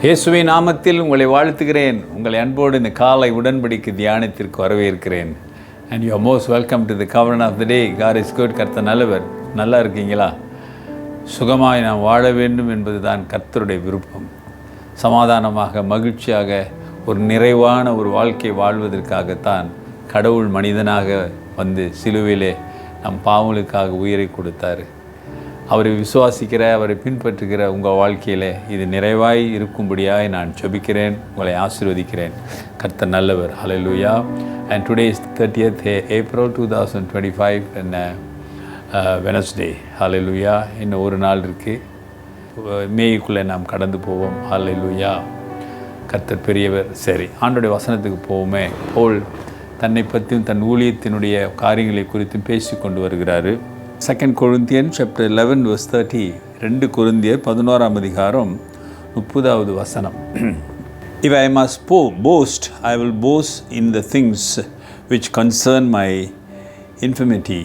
இயேசுவின் நாமத்தில் உங்களை வாழ்த்துகிறேன். உங்களை அன்போடு இந்த காலை உடன்படிக்கை தியானத்திற்கு வரவேற்கிறேன். And you are most welcome to the கவர்ன் of the day. God is good. கர்த்தர் நல்லவர். நல்லா இருக்கீங்களா? சுகமாய் நாம் வாழ வேண்டும் என்பது தான் கர்த்தருடைய விருப்பம். சமாதானமாக மகிழ்ச்சியாக ஒரு நிறைவான ஒரு வாழ்க்கை வாழ்வதற்காகத்தான் கடவுள் மனிதனாக வந்து சிலுவையிலே நம் பாவங்களுக்காக உயிரை கொடுத்தார். அவரை விசுவாசிக்கிற, அவரை பின்பற்றுகிற உங்கள் வாழ்க்கையில் இது நிறைவாய் இருக்கும்படியாய் நான் ஜெபிக்கிறேன். உங்களை ஆசீர்வதிக்கிறேன். கர்த்தர் நல்லவர். ஹல்லேலூயா. And today is 30th April 2025 and Wednesday. ஹல்லேலூயா. இன்னும் ஒரு நாள் இருக்குது. மேய்க்குள்ளே நாம் கடந்து போவோம். ஹல்லேலூயா. கர்த்தர் பெரியவர். சரி, ஆண்டோடைய வசனத்துக்கு போவோமே. பவுல் தன்னை பற்றியும் தன் ஊழியத்தினுடைய காரியங்களை குறித்தும் பேசி கொண்டு வருகிறாரு. 2 Corinthians chapter 11 verse 30. 2 கொரிந்தியர் 11ஆம் அதிகாரம் 30வது வசனம். If I must boast, I will boast in the things which concern my infirmity.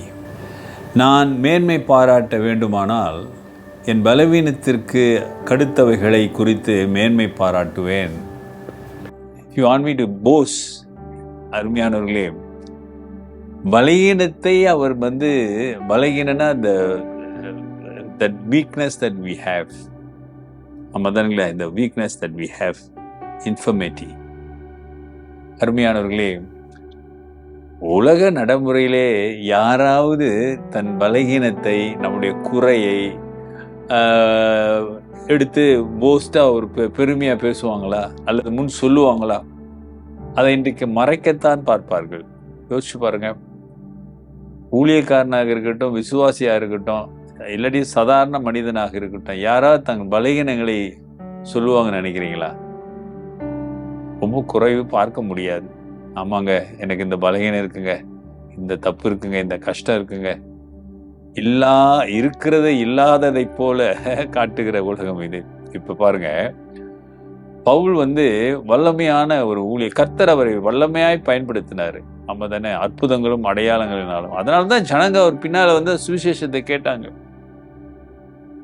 நான் மேன்மை பாராட்ட வேண்டுமானால் என் பலவீனத்திற்கு கடுத்தவைகளை குறித்து மேன்மை பாராட்டுவேன். If you want me to boast, அருமையானவர்களே, பலகீனத்தை அவர் பலகீனனா that weakness that we have, அம்மதானுங்களே, the weakness that we have, infirmity. அருமையானவர்களே, உலக நடைமுறையிலே யாராவது தன் பலகீனத்தை, நம்முடைய குறையை எடுத்து போஸ்டா ஒரு பெருமையா பேசுவாங்களா அல்லது முன் சொல்லுவாங்களா? அதை இன்றைக்கு மறைக்கத்தான் பார்ப்பார்கள். யோசிச்சு பாருங்க. ஊழியக்காரனாக இருக்கட்டும், விசுவாசியாக இருக்கட்டும், இல்லாட்டி சாதாரண மனிதனாக இருக்கட்டும், யாராவது தங்கள் பலகீனங்களை சொல்லுவாங்கன்னு நினைக்கிறீங்களா? ரொம்ப குறைவு பார்க்க முடியாது. ஆமாங்க, எனக்கு இந்த பலகீனம் இருக்குங்க, இந்த தப்பு இருக்குங்க, இந்த கஷ்டம் இருக்குங்க, இருக்கிறதை இல்லாததை போல காட்டுகிற உலகம் இது. இப்ப பாருங்க, பவுல் வல்லமையான ஒரு கர்த்தர் அவரை வல்லமையாய் பயன்படுத்தினாரு. நம்ம தானே, அற்புதங்களும் அடையாளங்களினாலும். அதனால்தான் ஜனங்க அவர் பின்னால சுவிசேஷத்தை கேட்டாங்க.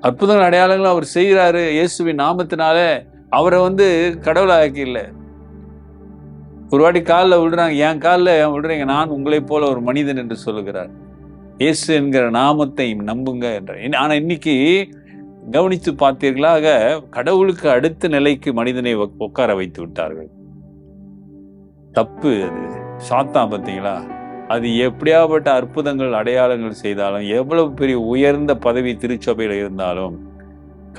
அற்புதங்கள் அடையாளங்களும் அவர் செய்கிறாரு. இயேசுவின் நாமத்தினால அவரை கடவுளாக்கி இல்லை. ஒரு வாட்டி காலில் விடுறாங்க, என் காலில் விடுறீங்க, நான் உங்களை போல ஒரு மனிதன் என்று சொல்லுகிறார். இயேசு என்கிற நாமத்தை நம்புங்க என்ற. ஆனா இன்னைக்கு கவனித்து பார்த்தீர்களாக, கடவுளுக்கு அடுத்த நிலைக்கு மனிதனை உட்கார வைத்து விட்டார்கள். தப்பு அது. சாத்தான் பார்த்தீங்களா, அது எப்படியாப்பட்ட அற்புதங்கள் அடையாளங்கள் செய்தாலும், எவ்வளவு பெரிய உயர்ந்த பதவி திருச்சபையில் இருந்தாலும்,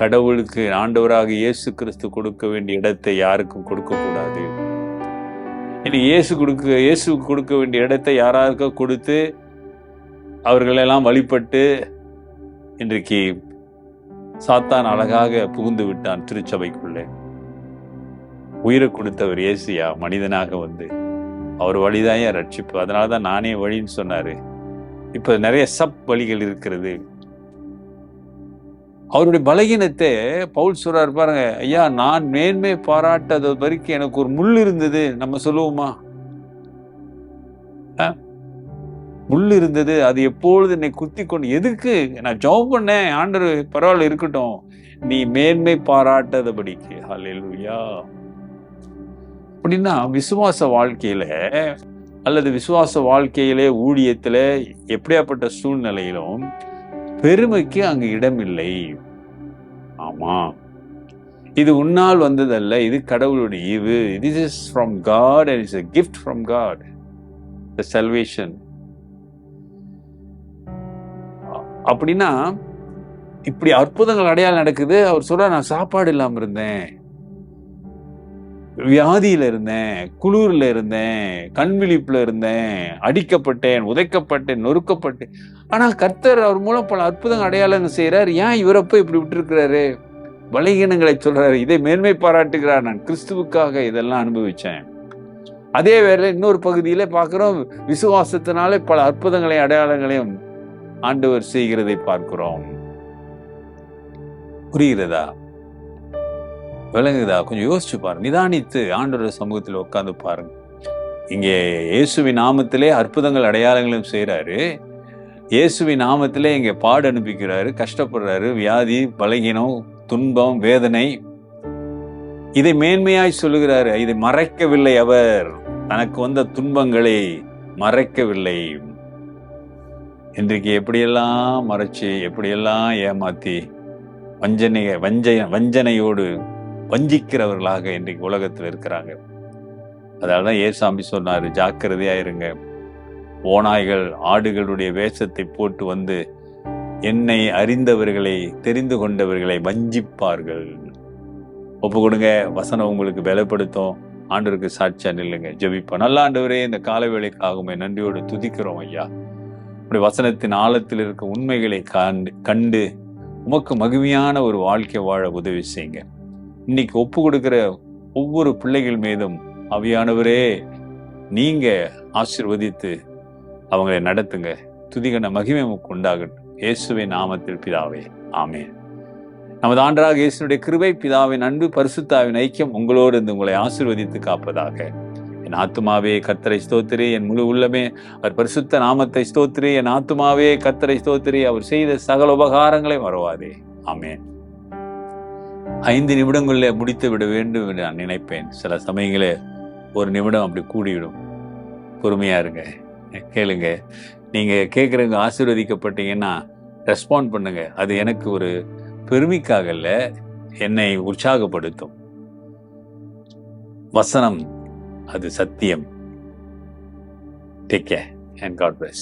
கடவுளுக்கு ஆண்டவராக இயேசு கிறிஸ்து கொடுக்க வேண்டிய இடத்தை யாருக்கும் கொடுக்கக்கூடாது. இனி இயேசுக்கு கொடுக்க வேண்டிய இடத்தை யாராருக்கோ கொடுத்து அவர்களெல்லாம் வழிபட்டு இன்றைக்கு சாத்தான் அழகாக புகுந்து விட்டான் திருச்சபைக்குள்ளே. உயிரை கொடுத்தவர் இயேசுயா மனிதனாக அவர் வழிதான் ரட்சிப்பு. அதனாலதான் நானே வழின்னு சொன்னாரு. இப்ப நிறைய வழிகள் இருக்கிறது. அவருடைய பலகீனத்தை பவுல் சொல்றாரு பாருங்க. ஐயா, நான் மேன்மை பாராட்டது வரைக்கும் எனக்கு ஒரு முள் இருந்தது. நம்ம சொல்லுவோமா? முள் இருந்தது, அது எப்பொழுது என்னை குத்தி கொண்டு, எதுக்கு நான் ஜெபம் பண்ணேன், ஆண்டவர் பரவாயில்ல இருக்கட்டும், நீ மேன்மை பாராட்டதபடிக்கு. ஹல்லேலூயா. அப்படின்னா விசுவாச வாழ்க்கையில அல்லது விசுவாச வாழ்க்கையிலே ஊழியத்துல எப்படியாப்பட்ட சூழ்நிலையிலும் பெருமைக்கு அங்கு இடம் இல்லை. ஆமா, இது உன்னால் வந்ததல்ல, இது கடவுளுடைய ஈவு. This is from God and it's a gift from God, the salvation. அப்படின்னா இப்படி அற்புதங்கள் அடையாளம் நடக்குது. அவர் சொல்ற, நான் சாப்பாடு இல்லாம இருந்தேன், வியாதியில இருந்தேன், குளிர்ல இருந்தேன், கண் விழிப்புல இருந்தேன், அடிக்கப்பட்டேன், உதைக்கப்பட்டேன், நொறுக்கப்பட்டேன். ஆனா கர்த்தர் அவர் மூலம் பல அற்புதங்கள் அடையாளங்கள் செய்யறார். ஏன் இவரப்ப இப்படி விட்டுருக்கிறாரு? பலகீனங்களை சொல்றாரு, இதை மேன்மை பாராட்டுகிறார். நான் கிறிஸ்துவுக்காக இதெல்லாம் அனுபவிச்சேன். அதே வேளை இன்னொரு பகுதியில பார்க்கிறோம், விசுவாசத்தினாலே பல அற்புதங்களையும் அடையாளங்களையும் ஆண்டவர் செய்கிறதை பார்க்கிறோம். புரிகிறதா? விளங்குதா? கொஞ்சம் யோசிச்சு பாருங்க, நிதானித்து ஆண்டவர் சமூகத்தில் உட்கார்ந்து பாருங்க. இங்கே இயேசுவின் நாமத்திலே அற்புதங்கள் அடையாளங்களும் செய்யறாரு. இயேசுவின் நாமத்திலே இங்கே பாடு அனுப்பிக்கிறாரு, கஷ்டப்படுறாரு, வியாதி, பலகீனம், துன்பம், வேதனை. இதை மேன்மையாய் சொல்லுகிறாரு. இதை மறைக்கவில்லை. அவர் தனக்கு வந்த துன்பங்களை மறைக்கவில்லை. இன்றைக்கு எப்படியெல்லாம் மறைச்சு, எப்படியெல்லாம் ஏமாத்தி, வஞ்சனையோடு வஞ்சிக்கிறவர்களாக இன்றைக்கு உலகத்தில் இருக்கிறாங்க. அதனாலதான் ஏசாமி சொன்னாரு, ஜாக்கிரதையா இருங்க. ஓநாய்கள் ஆடுகளுடைய வேஷத்தை போட்டு வந்து என்னை அறிந்தவர்களை, தெரிந்து கொண்டவர்களை வஞ்சிப்பார்கள். ஒப்பு கொடுங்க. வசனம் உங்களுக்கு பலப்படுத்தும். ஆண்டவருக்கு சாட்சியா நில்லுங்க. ஜெபிப்போம். நல்ல ஆண்டவரே, இந்த கால வேளைக்காகவே நன்றியோடு துதிக்கிறோம் ஐயா. உடைய வசனத்தின் ஆழத்தில் இருக்க உண்மைகளை கண்டு உமக்கு மகிமையான ஒரு வாழ்க்கை வாழ உதவி செய்யுங்க. இன்னைக்கு ஒப்பு கொடுக்கிற ஒவ்வொரு பிள்ளைகள் மீதும் ஆவியானவரே நீங்க ஆசீர்வதித்து அவங்களை நடத்துங்க. துதிகன மகிமை உமக்கு உண்டாகட்டும். இயேசுவின் நாமத்தில் பிதாவே, ஆமென். நமது ஆண்டவராக இயேசுவினுடைய கிருபை, பிதாவின் அன்பு, பரிசுத்தாவின் ஐக்கியம் உங்களோடு இருந்து உங்களை ஆசீர்வதித்து காப்பதாக. என் ஆத்துமாவே கர்த்தரை ஸ்தோத்திரி, என் முழு உள்ளமே அவர் பரிசுத்த நாமத்தை ஸ்தோத்திரி. என் ஆத்துமாவே கர்த்தரை ஸ்தோத்திரி, அவர் செய்த சகல உபகாரங்களை மறவாதே. ஆமென். 5 நிமிடங்களில் முடித்து விட வேண்டும் என்று நான் நினைப்பேன். சில சமயங்களே 1 நிமிடம் அப்படி கூடிவிடும். பொறுமையா இருங்க, கேளுங்க. நீங்க கேட்குறவங்க ஆசீர்வதிக்கப்பட்டீங்கன்னா ரெஸ்பாண்ட் பண்ணுங்க. அது எனக்கு ஒரு பெருமைக்காக இல்ல, என்னை உற்சாகப்படுத்தும். வசனம் அது சத்தியம். Take care and God bless.